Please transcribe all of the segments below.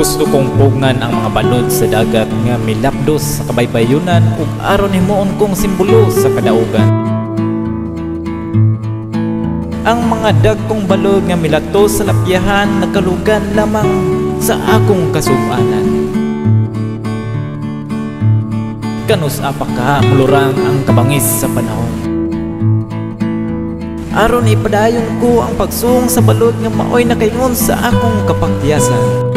Gusto kong pugngan ang mga balod sa dagat nga milapdos sa kabaybayunan ug aron himuon kong simbolo sa kadaugan. Ang mga dagkong balod nga milatos sa lapyahan nakalugan lamang sa akong kasub-anan. Kanus apaka mulurang ang kabangis sa panahon. Aron ipadayon ko ang pagsung sa balod nga maoy nakaingon sa akong kapakyasan.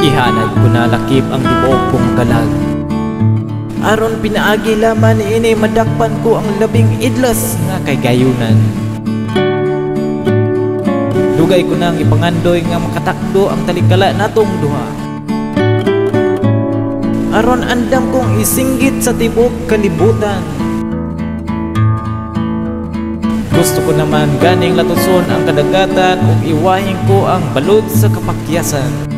Ihanad ko na lakip ang tibuok kong kalag. Aron pinaagi laman ini madakpan ko ang labing idlas nga kay gayunan. Dugay ko nang ipangandoy nga makatakdo ang talikala natong duha. Aron andam kong isinggit sa tibuok kalibutan. Gusto ko naman ganing latuson ang kadagatan ug iwahing ko ang balod sa kapakyasan.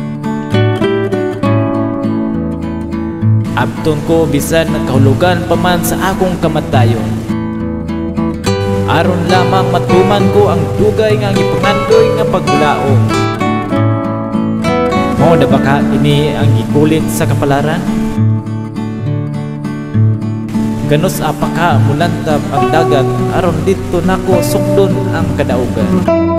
Abton ko bisan nagkahulugan pa man sa akong kamatayon. Aron lamang matuman ko ang dugay nga gipangandoy nga paglaom. Mao na baka ini ang gikulit sa kapalaran? Ganus apaka mulantab ang dagat aron dito nako sukdon ang kadaugan.